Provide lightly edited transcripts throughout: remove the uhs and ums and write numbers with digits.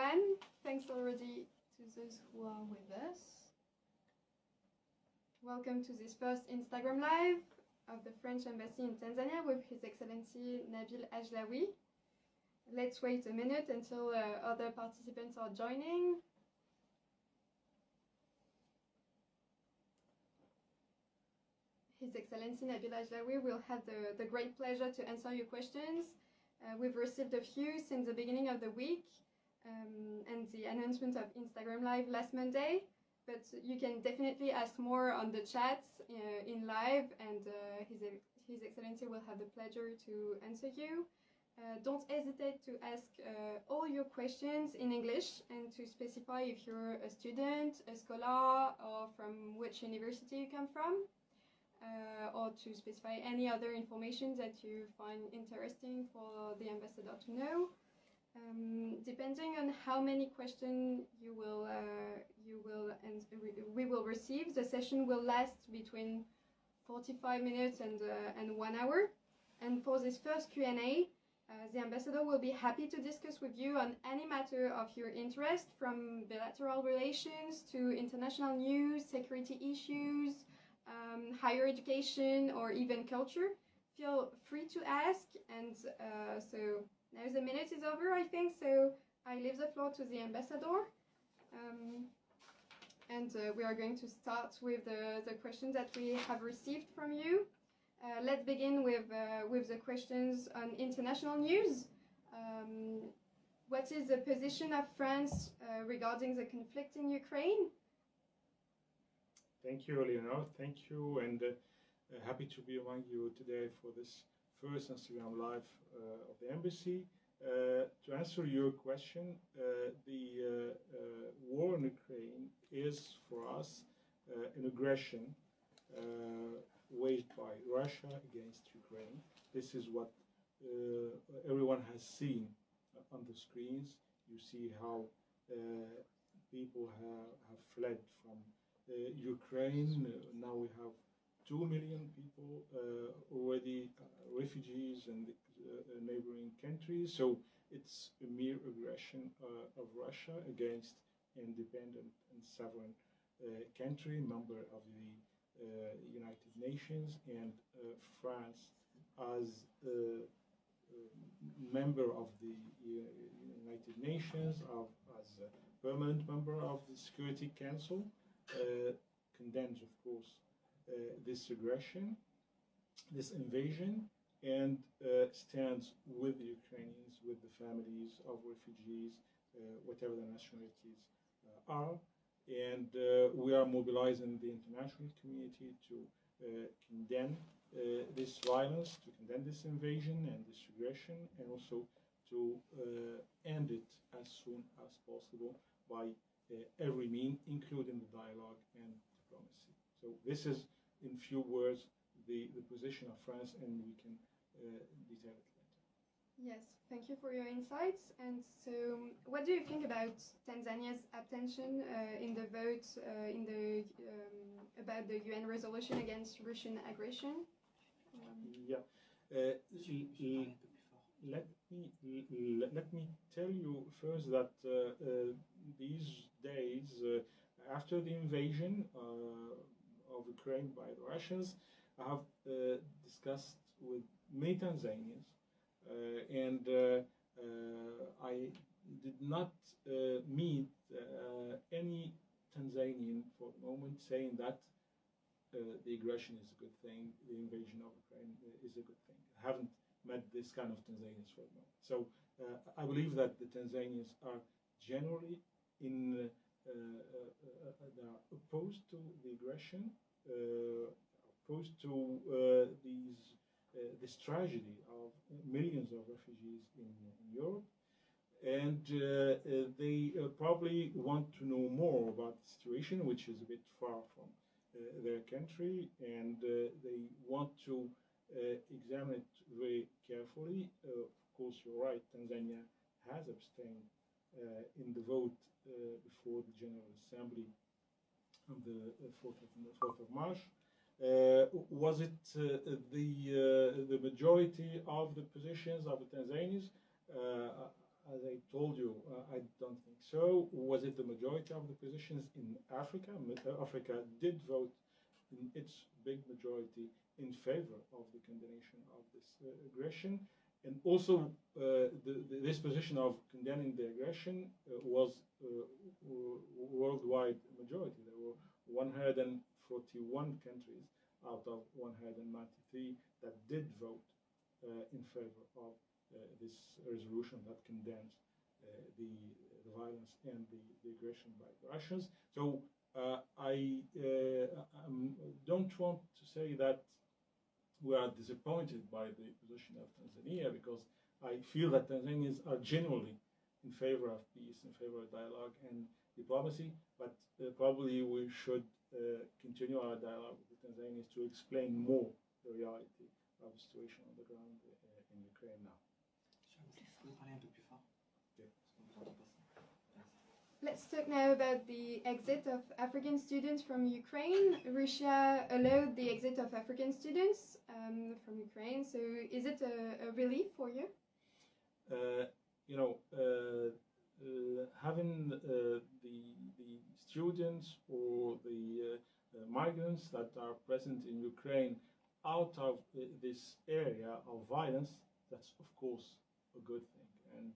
everyone. Thanks already to those who are with us. Welcome to this first Instagram Live of the French Embassy in Tanzania with His Excellency Nabil Hajlaoui. Let's wait a minute until other participants are joining. His Excellency Nabil Hajlaoui will have the great pleasure to answer your questions. We've received a few since the beginning of the week and the announcement of Instagram Live last Monday, but you can definitely ask more on the chat in live, and His Excellency will have the pleasure to answer you. Don't hesitate to ask all your questions in English and to specify if you're a student, a scholar, or from which university you come from. Or to specify any other information that you find interesting for the ambassador to know. Depending on how many questions we will receive, the session will last between 45 minutes and 1 hour. And for this first Q&A, the ambassador will be happy to discuss with you on any matter of your interest, from bilateral relations to international news, security issues, higher education, or even culture. Feel free to ask, and so now the minute is over, I think, so I leave the floor to the ambassador, and we are going to start with the questions that we have received from you. Let's begin with the questions on international news. What is the position of France regarding the conflict in Ukraine? Thank you, Leonard. Thank you, and happy to be among you today for this first Instagram Live of the Embassy. To answer your question, the war in Ukraine is for us an aggression waged by Russia against Ukraine. This is what everyone has seen on the screens. You see how people have fled from Ukraine. Now we have 2 million people already refugees in the neighboring countries. So it's a mere aggression of Russia against independent and sovereign country, member of the United Nations, and France as a member of the United Nations, as a permanent member of the Security Council, condemns, of course, this aggression, this invasion, and stands with the Ukrainians, with the families of refugees, whatever their nationalities are. And we are mobilizing the international community to condemn this violence, to condemn this invasion and this aggression, and also to end it as soon as possible by every means, including the dialogue and diplomacy. So this is, in few words, the position of France, and we can detail it later. Yes, thank you for your insights. And so, what do you think about Tanzania's abstention in the vote about the UN resolution against Russian aggression? Let me tell you first that these days, after the invasion of Ukraine by the Russians, I have discussed with many Tanzanians, and I did not meet any Tanzanian for the moment saying that the aggression is a good thing, the invasion of Ukraine is a good thing. I haven't met this kind of Tanzanians for the moment. So I believe that the Tanzanians are generally they're opposed to the aggression, opposed to this tragedy of millions of refugees in Europe, and they probably want to know more about the situation, which is a bit far from their country, and they want to examine it very carefully. Of course, you're right, Tanzania has abstained in the vote before the General Assembly on the 4th of March. Was it the majority of the positions of the Tanzanians? as I told you, I don't think so. Was it the majority of the positions in Africa? Africa did vote in its big majority in favor of the condemnation of this aggression. And also, this position of condemning the aggression was worldwide majority. There were 141 countries out of 193 that did vote in favor of this resolution that condemns the violence and the aggression by the Russians. So I don't want to say that we are disappointed by the position of Tanzania, because I feel that Tanzanians are genuinely in favor of peace, in favor of dialogue and diplomacy, but probably we should continue our dialogue with the Tanzanians to explain more the reality of the situation on the ground in Ukraine now. Let's talk now about the exit of African students from Ukraine. Russia allowed the exit of African students from Ukraine. So is it a relief for you? Having the students or the migrants that are present in Ukraine out of this area of violence, that's of course a good thing. And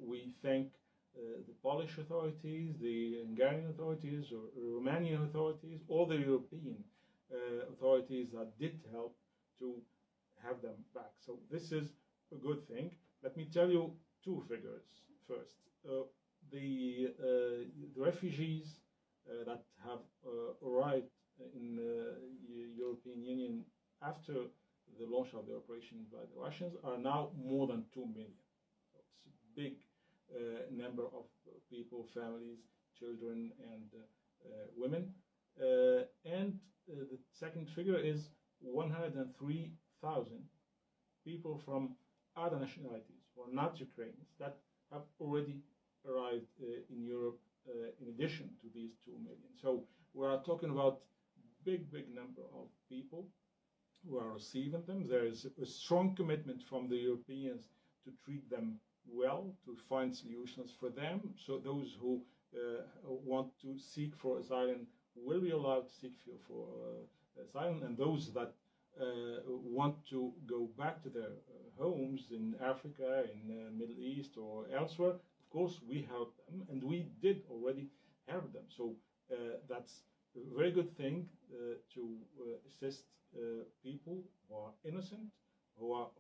we thank the Polish authorities, the Hungarian authorities, or Romanian authorities, all the European authorities that did help to have them back. So this is a good thing. Let me tell you two figures first. The refugees that have arrived in the European Union after the launch of the operation by the Russians are now more than 2 million. So it's a big number of people, families, children, and women. And the second figure is 103,000 people from other nationalities, who are not Ukrainians, that have already arrived in Europe in addition to these 2 million. So we are talking about big number of people who are receiving them. There is a strong commitment from the Europeans to treat them well, to find solutions for them. So those who want to seek for asylum will be allowed to seek for asylum, and those that want to go back to their homes in Africa, in the Middle East, or elsewhere, of course we help them, and we did already help them. So that's a very good thing to assist people who are innocent, who are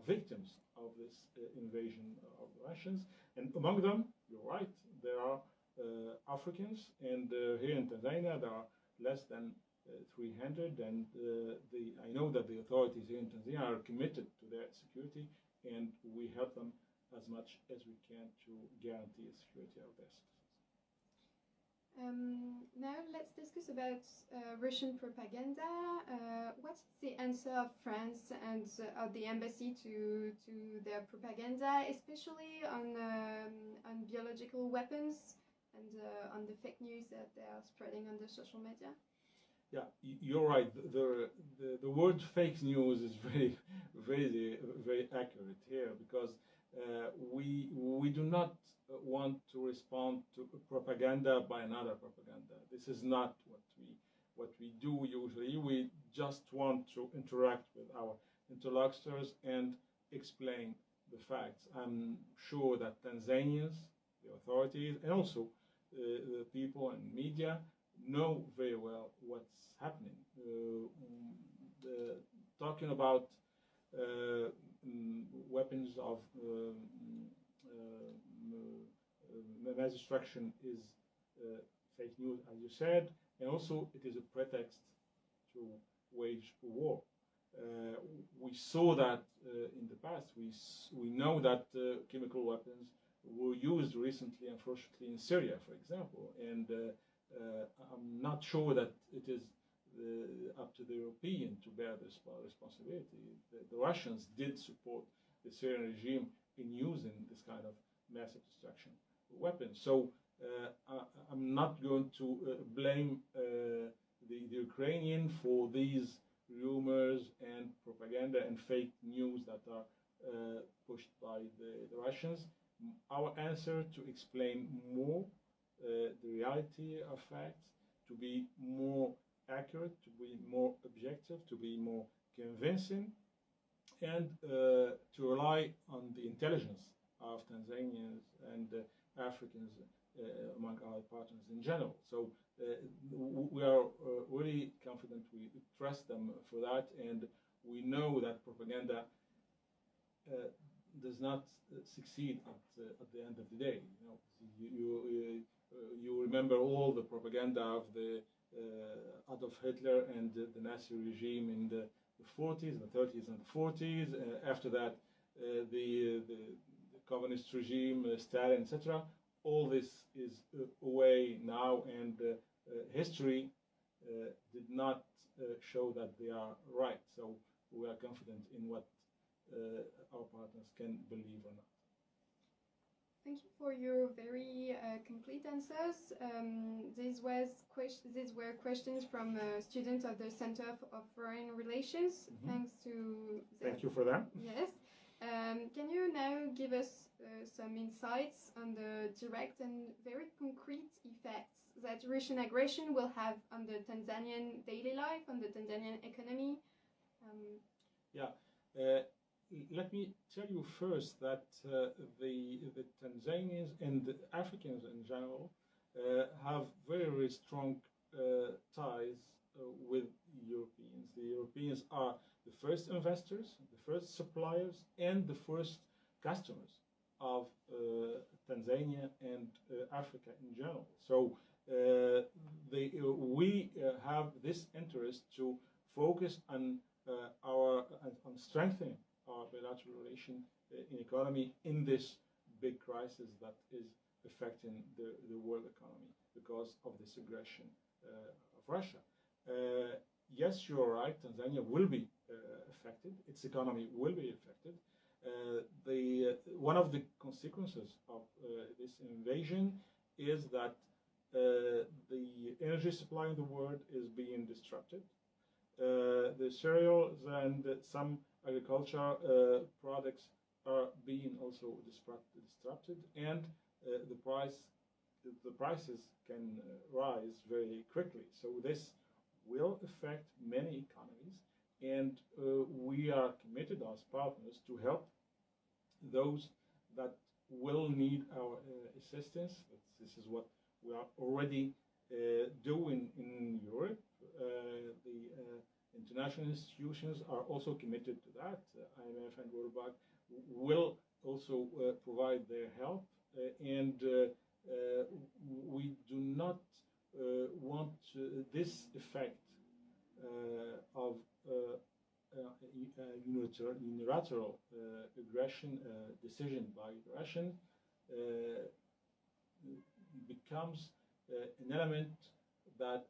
victims of this invasion of the Russians. And among them, you're right, there are Africans, and here in Tanzania there are less than 300, and I know that the authorities here in Tanzania are committed to their security, and we help them as much as we can to guarantee the security of their citizens. Now let's discuss about Russian propaganda. What's the answer of France and of the embassy to their propaganda, especially on biological weapons and on the fake news that they are spreading on the social media? Yeah, you're right. The word fake news is very accurate here, because we do not want to respond to propaganda by another propaganda. This is not what we do usually. We just want to interact with our interlocutors and explain the facts. I'm sure that Tanzanians, the authorities, and also the people and media know very well what's happening. Talking about weapons of mass destruction is fake news, as you said, and also it is a pretext to wage war. We saw that in the past. We know that chemical weapons were used recently, unfortunately, in Syria, for example, and I'm not sure that it is up to the European to bear this responsibility. The Russians did support the Syrian regime in using this kind of massive destruction weapons. So I'm not going to blame the Ukrainian for these rumors and propaganda and fake news that are pushed by the Russians. Our answer to explain more the reality of facts, to be more accurate, to be more objective, to be more convincing, and to rely on the intelligence of Tanzanians and Africans among our partners in general. So we are really confident, we trust them for that, and we know that propaganda does not succeed at the end of the day. You remember all the propaganda of the Adolf Hitler and the Nazi regime in the 40s, the 30s and the 40s. After that, the communist regime, Stalin, etc. All this is away now, and history did not show that they are right. So we are confident in what our partners can believe or not. Thank you for your very complete answers. These were questions from students of the Center of Foreign Relations. Mm-hmm. Thanks to Thank you for that. Yes. Can you now give us some insights on the direct and very concrete effects that Russian aggression will have on the Tanzanian daily life, on the Tanzanian economy? Let me tell you first that the Tanzanians and the Africans in general have very, very strong ties with Europeans. The Europeans are the first investors, the first suppliers, and the first customers of Tanzania and Africa in general. So we have this interest to focus on on strengthening our bilateral relation in economy in this big crisis that is affecting the world economy because of this aggression of Russia. Yes, you're right, Tanzania will be affected, its economy will be affected. One of the consequences of this invasion is that the energy supply in the world is being disrupted. The cereals and some agriculture products are being also disrupted, and the prices can rise very quickly. So this will affect many economies, and we are committed as partners to help those that will need our assistance. This is what we are already doing in Europe. The international institutions are also committed to that. IMF and World Bank will also provide their help, and we do not want this effect of unilateral aggression decision by the Russians becomes an element that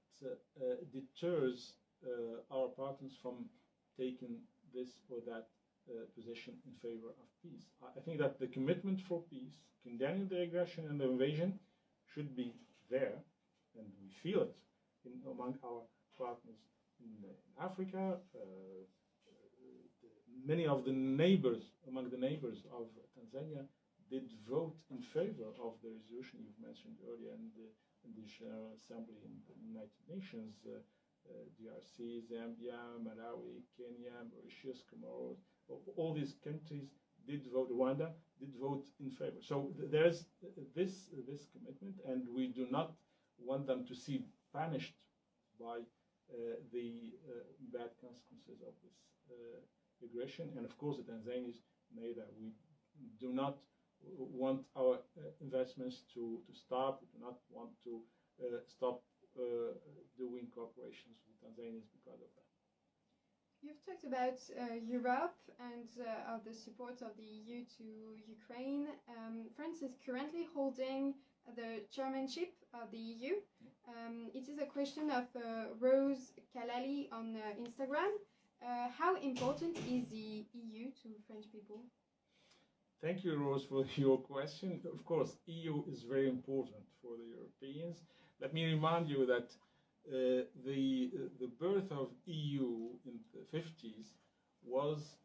deters our partners from taking this or that position in favor of peace. I think that the commitment for peace, condemning the aggression and the invasion, should be there, and we feel it among our partners in Africa. Many of the neighbors, among the neighbors of Tanzania, did vote in favor of the resolution you've mentioned earlier in the General Assembly in the United Nations. DRC, Zambia, Malawi, Kenya, Mauritius, Comoros, all these countries did vote. Rwanda did vote in favor. So there's this commitment, and we do not want them to see punished by the bad consequences of this aggression. And of course, the Tanzanians know that we do not want our investments to stop. We do not want to stop doing cooperations with Tanzanians because of that. You've talked about Europe and the support of the EU to Ukraine. France is currently holding the chairmanship of the EU. It is a question of Rose Kalali on Instagram. How important is the EU to French people? Thank you, Rose, for your question. Of course, EU is very important for the Europeans. Let me remind you that the birth of EU in the 50s was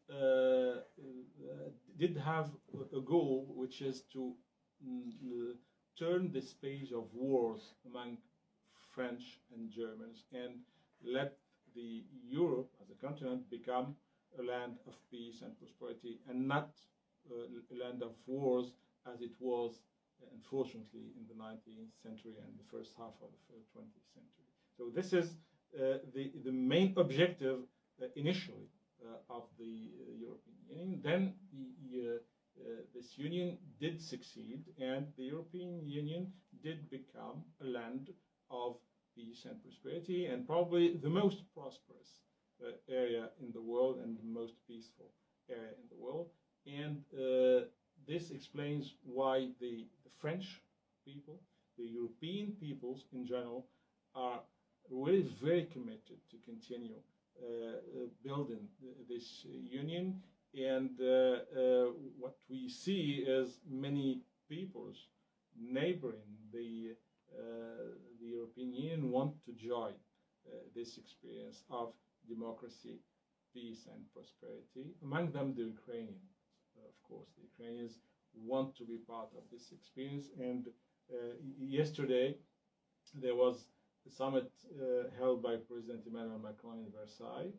did have a goal, which is to turn this page of wars among French and Germans and let the Europe as a continent become a land of peace and prosperity, and not a land of wars as it was, unfortunately, in the 19th century and the first half of the 20th century. So this is the main objective initially of the European Union. Then this union did succeed, and the European Union did become a land of peace and prosperity, and probably the most prosperous area in the world and the most peaceful area in the world. And this explains why the French people, the European peoples in general, are really very committed to continue building this union. And what we see is many peoples neighboring the European Union want to join this experience of democracy, peace, and prosperity. Among them, the Ukrainians. Of course, the Ukrainians want to be part of this experience. And yesterday, there was a summit held by President Emmanuel Macron in Versailles.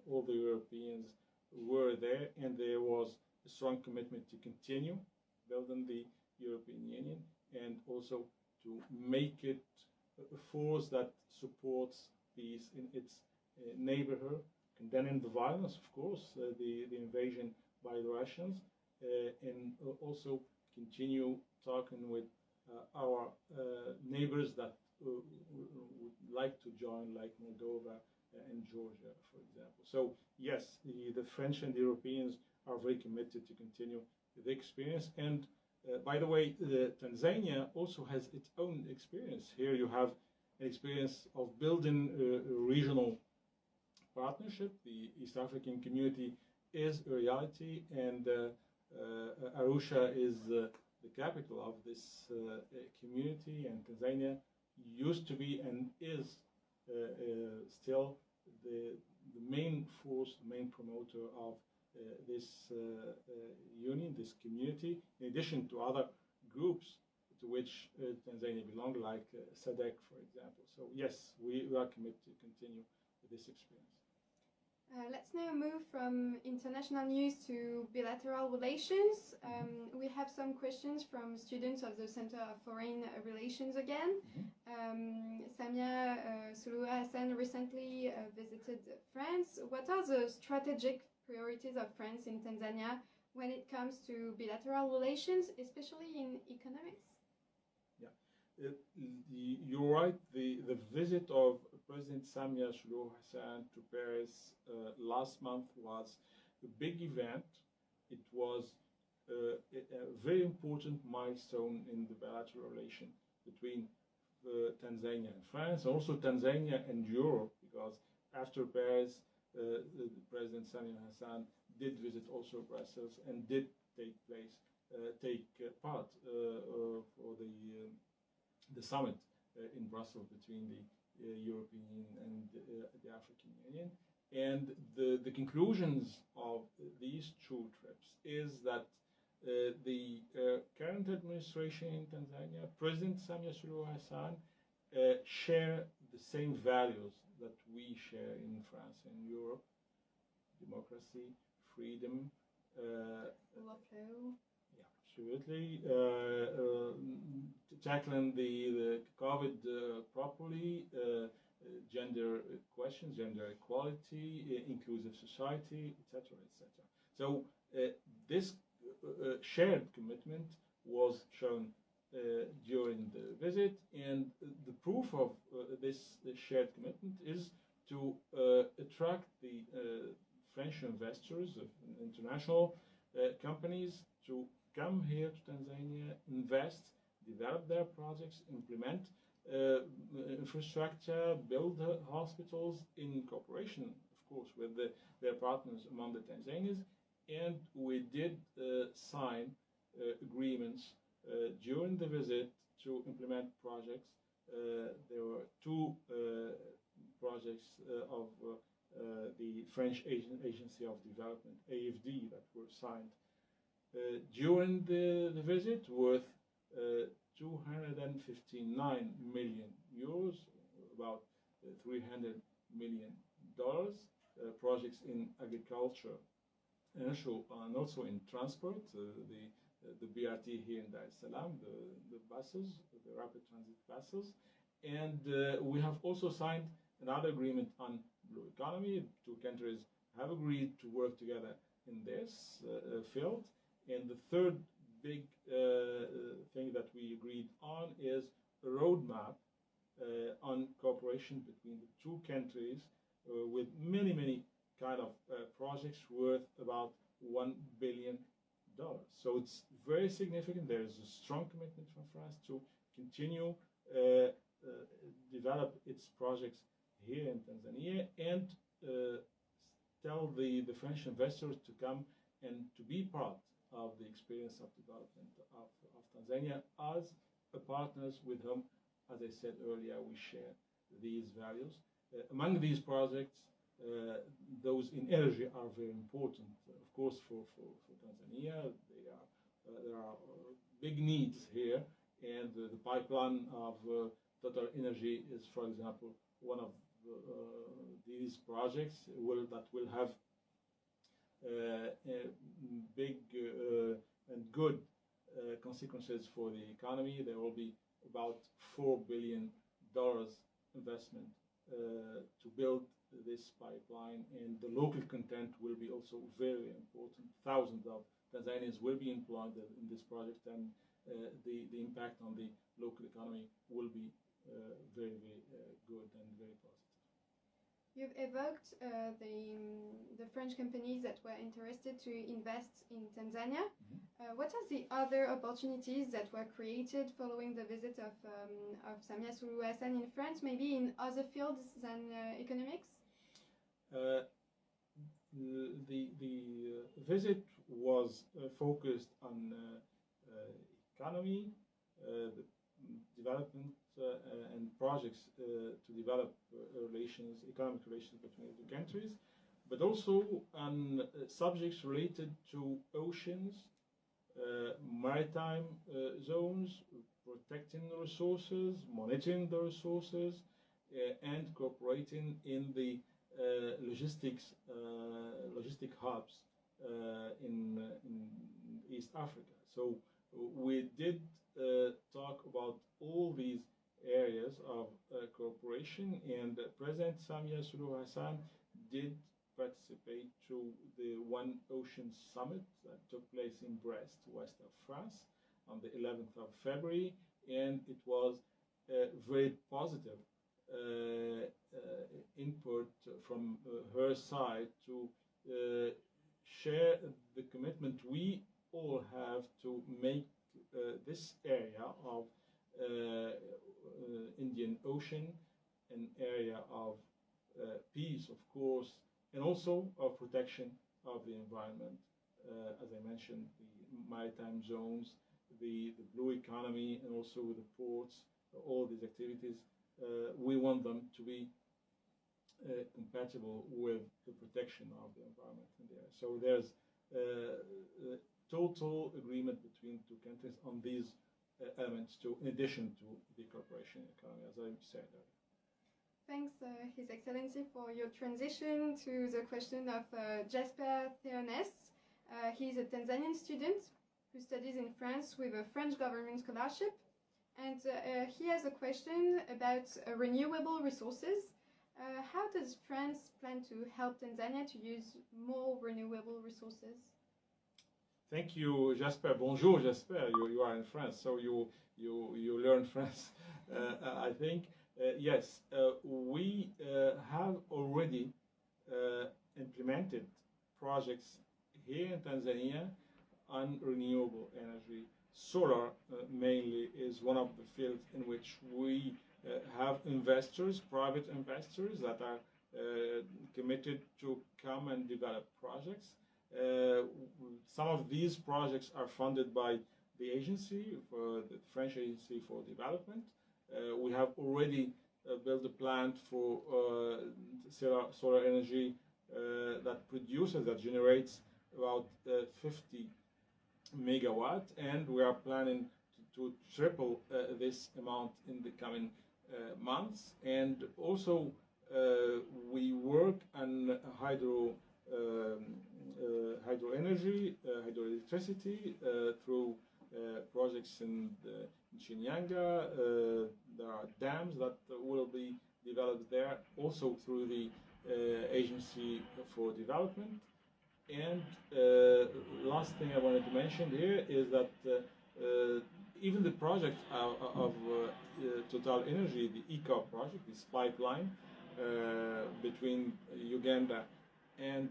All the Europeans were there, and there was a strong commitment to continue building the European Union and also to make it a force that supports peace in its neighborhood, condemning the violence, of course, the invasion by the Russians, and also continue talking with our neighbors that would like to join, like Moldova and Georgia, for example. So yes, the French and the Europeans are very committed to continue the experience. And by the way, Tanzania also has its own experience. Here you have an experience of building a regional partnership. The East African community is a reality, and Arusha is the capital of this community, and Tanzania used to be and is still the main force, the main promoter of this union, this community, in addition to other groups to which Tanzania belongs, like SADC, for example. So yes, we are committed to continue this experience. Let's now move from international news to bilateral relations. We have some questions from students of the Center of Foreign Relations again. Samia Suluhu Hassan recently visited France. What are the strategic priorities of France in Tanzania when it comes to bilateral relations, especially in economics? Yeah, you're right. The visit of President Samia Suluhu Hassan to Paris last month was a big event. It was a very important milestone in the bilateral relation between Tanzania and France, also Tanzania and Europe, because after Paris, President Samia Hassan did visit also Brussels and did take part for the summit in Brussels between the European Union and the African Union. And the conclusions of these two trips is that the current administration in Tanzania, President Samia Suluhu Hassan, share the same values that we share in France and Europe: democracy, freedom, Rule of law. yeah, absolutely. Tackling the COVID properly, gender questions, gender equality, inclusive society, etc., etc. So this shared commitment was shown during the visit, and the proof of this shared commitment is to attract the French investors, international companies, to come here to Tanzania, invest, develop their projects, implement infrastructure, build hospitals in cooperation, of course, with their partners among the Tanzanians. And we did sign agreements during the visit to implement projects. There were two projects of the French Agency of Development, AFD, that were signed during the visit, worth 259 million euros, about $300 million, projects in agriculture and also in transport, the BRT here in Dar es Salaam, the buses, the rapid transit buses. And we have also signed another agreement on blue economy. Two countries have agreed to work together in this field. And the third big thing that we agreed on is a roadmap on cooperation between the two countries with many kind of projects worth about $1 billion. So it's very significant. There is a strong commitment from France to continue develop its projects here in Tanzania and tell the French investors to come and to be part of the experience of development of Tanzania as a partners with whom, as I said earlier, we share these values. Among these projects, those in energy are very important, of course, for Tanzania. There are big needs here, and the pipeline of Total Energy is, for example, one of these projects that will have big and good consequences for the economy. There will be about $4 billion investment to build this pipeline, and the local content will be also very important. Thousands of Tanzanians will be employed in this project, and the impact on the local economy will be very good and very positive. You've evoked the French companies that were interested to invest in Tanzania. Mm-hmm. What are the other opportunities that were created following the visit of Samia Suluhu Hassan in France, maybe in other fields than economics? The visit was focused on economy, the development and projects to develop economic relations between the countries, but also on subjects related to oceans, maritime zones, protecting the resources, monitoring the resources, and cooperating in the logistic hubs in East Africa. So we did talk about all these areas of cooperation, and President Samia Suluhu Hassan did participate to the One Ocean Summit that took place in Brest, west of France, on the 11th of February, and it was very positive input from her side to share the commitment we all have to make this area of Indian Ocean an area of peace, of course, and also of protection of the environment. As I mentioned, the maritime zones, the blue economy, and also the ports, all these activities, we want them to be compatible with the protection of the environment in there. So there's total agreement between two countries on these elements, in addition to the cooperation economy, as I said earlier. Thanks, His Excellency, for your transition to the question of Jasper Theones. He's a Tanzanian student who studies in France with a French government scholarship, and he has a question about renewable resources. How does France plan to help Tanzania to use more renewable resources? Thank you, Jasper. Bonjour, Jasper. You are in France, so you learn French, I think. Yes, we have already implemented projects here in Tanzania on renewable energy. Solar mainly is one of the fields in which we have investors, private investors that are committed to come and develop projects. Some of these projects are funded by the agency, the French Agency for Development. We have already build a plant for solar energy that generates about 50 megawatt, and we are planning to triple this amount in the coming months. And also we work on hydro energy, hydroelectricity through projects in Shinyanga. There are dams that will be developed there, also through the Agency for Development. And last thing I wanted to mention here is that even the project of Total Energy, the ECOP project, this pipeline between Uganda and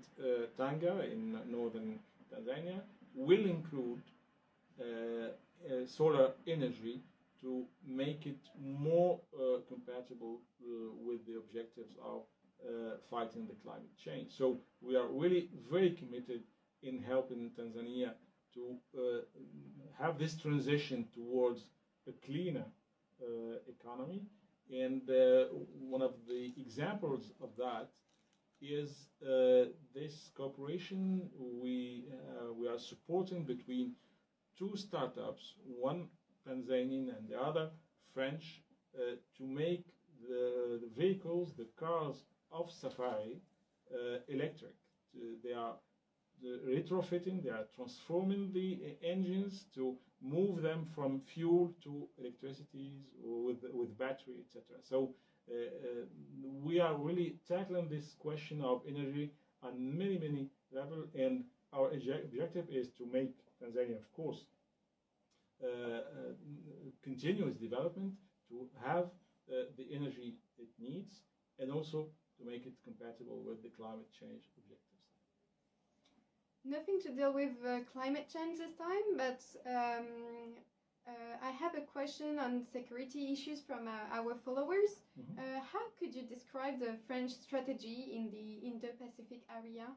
Tanga in northern Tanzania, will include solar energy to make it more compatible with the objectives of fighting the climate change. So we are really very committed in helping Tanzania to have this transition towards a cleaner economy. And one of the examples of that is this cooperation we are supporting between two startups, one Tanzanian and the other French, to make the vehicles, the cars of Safari, electric. They are retrofitting, they are transforming the engines to move them from fuel to electricity or with battery, etc. So we are really tackling this question of energy on many levels, and our objective is to make Tanzania, of course, continuous development, to have the energy it needs, and also to make it compatible with the climate change objectives. Nothing to deal with climate change this time, but I have a question on security issues from our followers. Mm-hmm. How could you describe the French strategy in the Indo-Pacific area?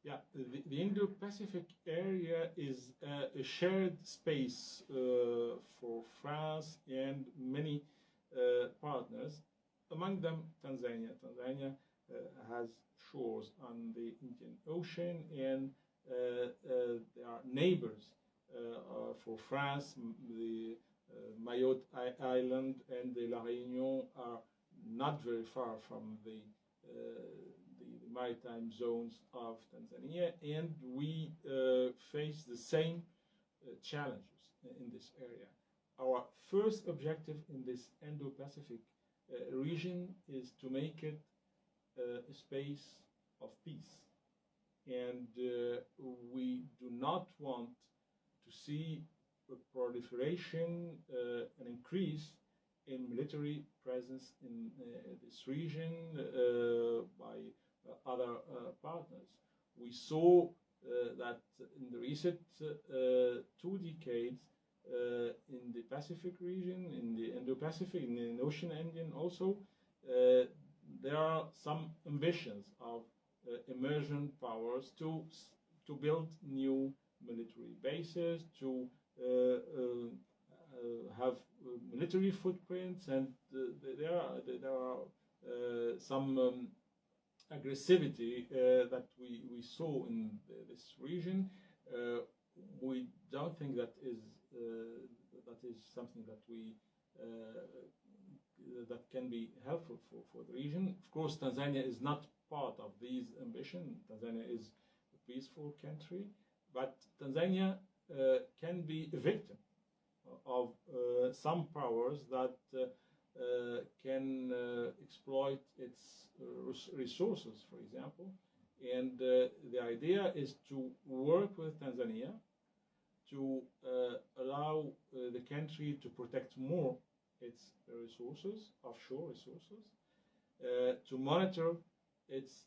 Yeah, the Indo-Pacific area is a shared space for France and many partners, among them Tanzania. Tanzania has shores on the Indian Ocean, and there are neighbors for France. The Mayotte Island and the La Réunion are not very far from the maritime zones of Tanzania, and we face the same challenges in this area. Our first objective in this Indo-Pacific region is to make it a space of peace, and we do not want to see a proliferation, an increase in military presence in this region by other partners. We saw that in the recent 2 decades in the Pacific region, in the Indo-Pacific, in the Ocean Indian also, there are some ambitions of emerging powers to build new military bases, to have military footprints, and there are some aggressivity that we saw in this region. We don't think that is something that that can be helpful for the region. Of course, Tanzania is not part of these ambitions. Tanzania is a peaceful country, but Tanzania can be a victim of some powers that can exploit its resources, for example. And the idea is to work with Tanzania to allow the country to protect more its resources, offshore resources, to monitor its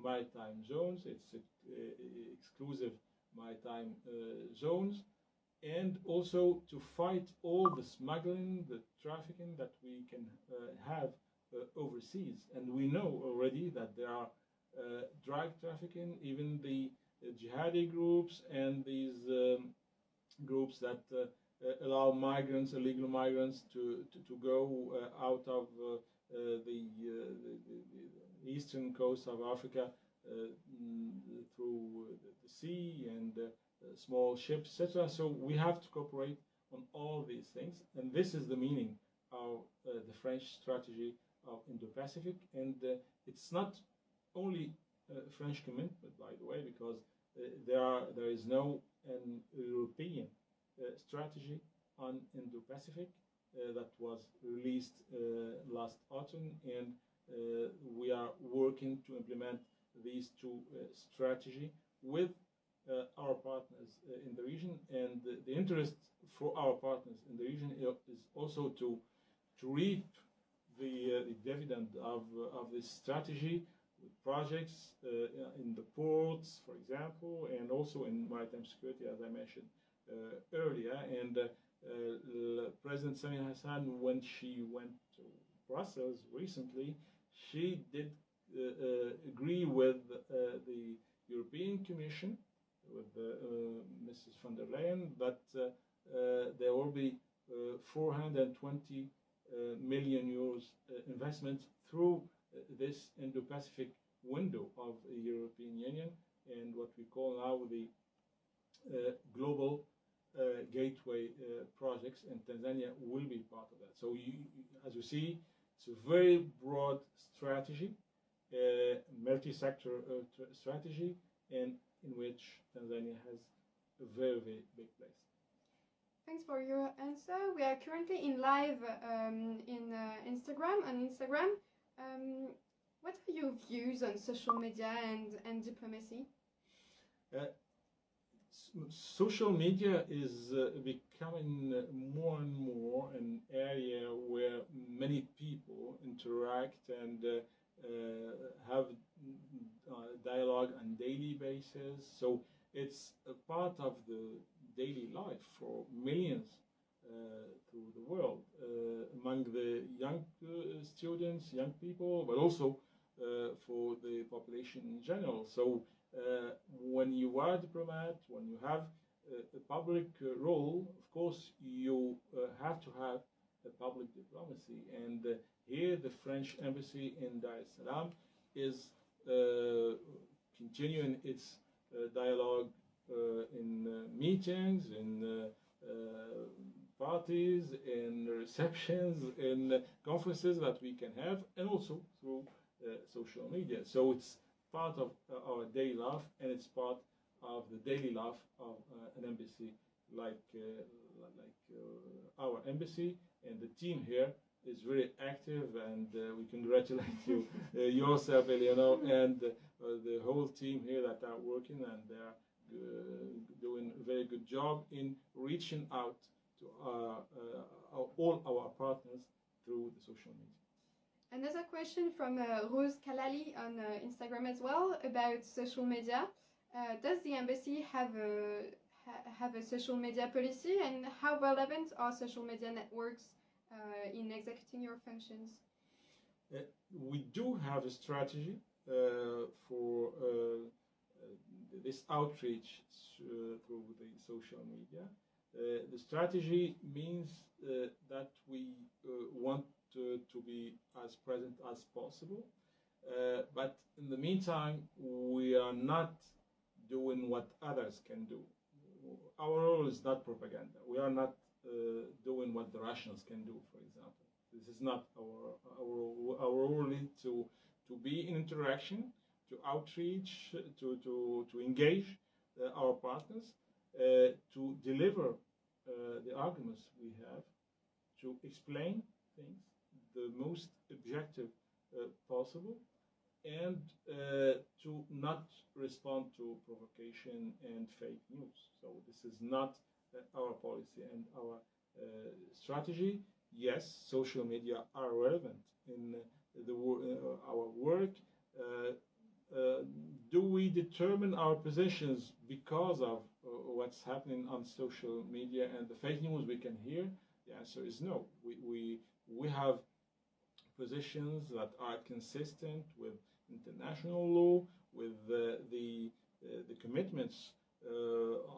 maritime zones, its exclusive maritime zones, and also to fight all the smuggling, the trafficking that we can have overseas. And we know already that there are drug trafficking, even the jihadi groups and these groups that allow migrants, illegal migrants, to go out of the eastern coast of Africa through the sea and small ships, etc. So we have to cooperate on all these things, and this is the meaning of the French strategy of Indo-Pacific. And it's not only French commitment, by the way, because there is no an European strategy on Indo-Pacific that was released last autumn, and we are working to implement these two strategies with our partners in the region. And the interest for our partners in the region is also to reap the dividend of this strategy with projects in the ports, for example, and also in maritime security, as I mentioned earlier. And President Samia Hassan, when she went to Brussels recently, she did agree with the European Commission, with Mrs. von der Leyen, that there will be 420 million euros investment through this Indo-Pacific window of the European Union, and what we call now the global gateway projects, and Tanzania will be part of that. So as you see, it's a very broad strategy, multi-sector strategy, and in which Tanzania has a very, very big place. Thanks for your answer. We are currently in live in Instagram. On Instagram, what are your views on social media and diplomacy? Social media is becoming more and more an area where many people interact and have dialogue on daily basis. So it's a part of the daily life for millions through the world, among the young students, young people, but also for the population in general. So when you are a diplomat, when you have a public role, of course you have to have a public diplomacy. And here the French embassy in Dar es Salaam is continuing its dialogue in meetings, in parties, in receptions, in conferences that we can have, and also through social media. So it's part of our daily life, and it's part of the daily life of an embassy like our embassy. And the team here is very active, and we congratulate you yourself, Eleanor, and the whole team here that are working, and they are doing a very good job in reaching out to all our partners through the social media. Another question from Rose Kalali on Instagram as well about social media. Does the embassy have a social media policy, and how relevant are social media networks in executing your functions? We do have a strategy for this outreach through the social media. The strategy means that we want to be as present as possible, but in the meantime we are not doing what others can do. Our role is not propaganda. We are not doing what the Russians can do, for example. This is not our role is to be in interaction, to outreach, to engage our partners, to deliver the arguments we have, to explain things the most objective possible, and to not respond to provocation and fake news. So this is not our policy and our strategy. Yes, social media are relevant in our work. Do we determine our positions because of what's happening on social media and the fake news we can hear? The answer is no. We have positions that are consistent with international law, with the commitments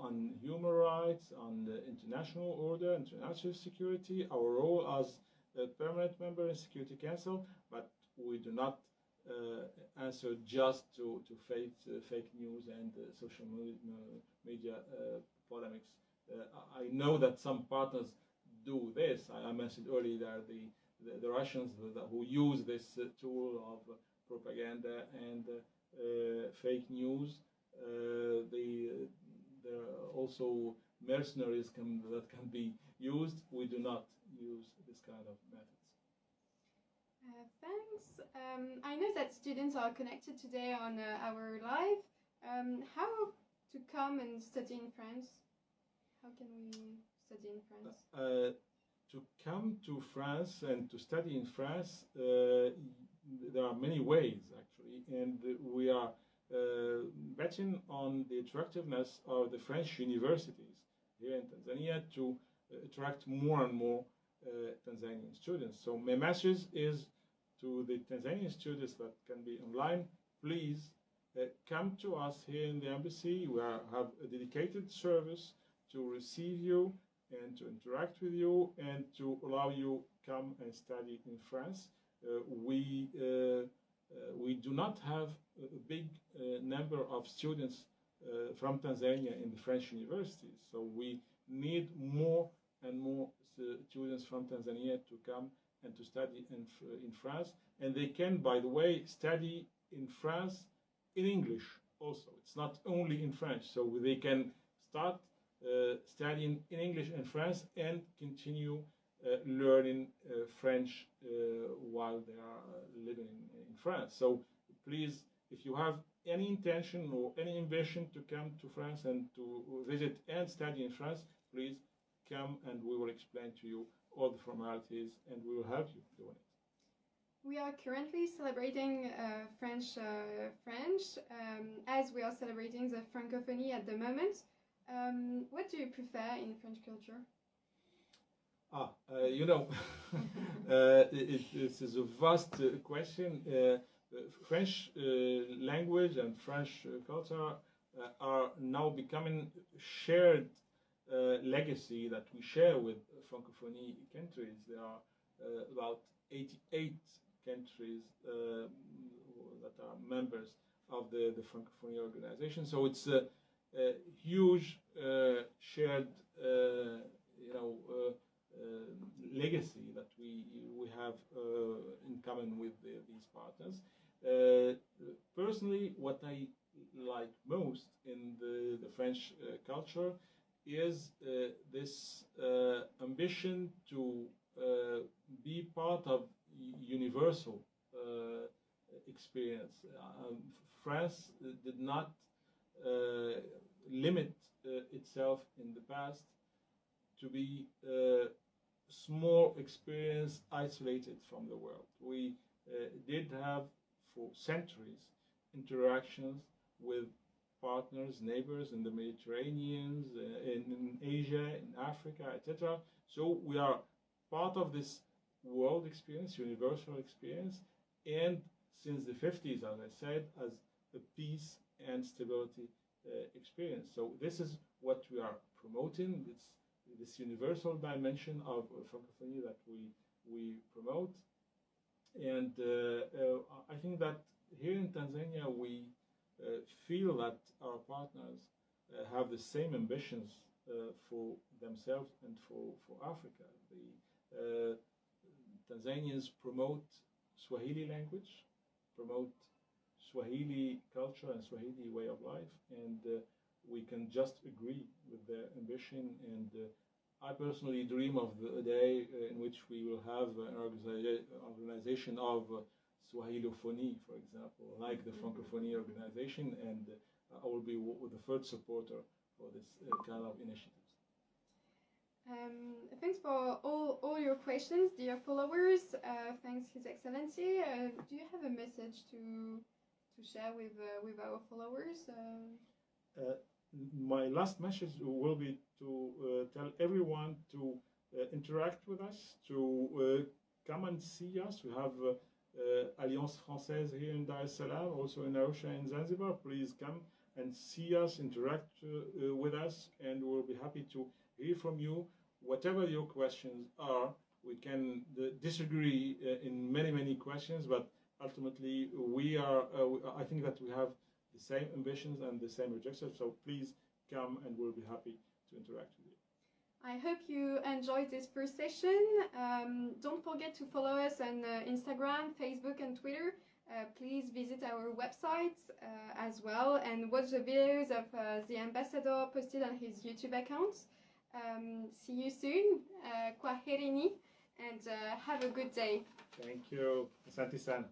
on human rights, on the international order, international security, our role as a permanent member in Security Council, but we do not answer just to fake news and social media polemics. I know that some partners do this. I mentioned earlier the Russians who use this tool of propaganda and fake news. There are also mercenaries that can be used. We do not use this kind of methods. Thanks. I know that students are connected today on our live. How to come and study in France? How can we study in France? To come to France and to study in France, there are many ways actually, and we are betting on the attractiveness of the French universities here in Tanzania to attract more and more Tanzanian students. So my message is to the Tanzanian students that can be online, please come to us here in the embassy. We have a dedicated service to receive you and to interact with you and to allow you come and study in France. We do not have a big number of students from Tanzania in the French universities, so we need more and more students from Tanzania to come and to study in France. And they can, by the way, study in France in English also. It's not only in French, so they can start studying in English in France and continue learning French while they are living in France. So please, if you have any intention or any ambition to come to France and to visit and study in France, please come and we will explain to you all the formalities and we will help you doing it. We are currently celebrating French, as we are celebrating the Francophonie at the moment. What do you prefer in French culture? This is a vast question. French language and French culture are now becoming shared legacy that we share with Francophonie countries. There are about 88 countries that are members of the Francophonie organization. So it's a huge shared, legacy that we have in common with these partners. Personally, what I like most in the French culture is this ambition to be part of universal experience. France did not limit itself in the past to be a small experience isolated from the world. We did have for centuries interactions with partners, neighbors in the Mediterranean, in Asia, in Africa, etc. So we are part of this world experience, universal experience, and since the 50s, as I said, as a peace and stability experience. So this is what we are promoting. It's this universal dimension of Francophonie that we promote. And I think that here in Tanzania, we feel that our partners have the same ambitions for themselves and for Africa. The Tanzanians promote Swahili language, promote Swahili culture and Swahili way of life, and we can just agree with their ambition. And I personally dream of a day in which we will have an organization of Swahilophonie, for example, like the Francophonie organization, and I will be the first supporter for this kind of initiatives. Thanks for all your questions, dear followers. Thanks, His Excellency. Do you have a message to share with our followers? My last message will be to tell everyone to interact with us, to come and see us. We have Alliance Française here in Dar es Salaam, also in Arusha and Zanzibar. Please come and see us, interact with us, and we'll be happy to hear from you. Whatever your questions are, we can disagree in many questions, but ultimately I think that we have the same ambitions and the same objectives, so please come and we'll be happy to interact with you. I hope you enjoyed this first session. Don't forget to follow us on Instagram, Facebook and Twitter. Please visit our website as well and watch the videos of the ambassador posted on his YouTube account. See you soon. Kwaherini, and have a good day. Thank you. Asante sana.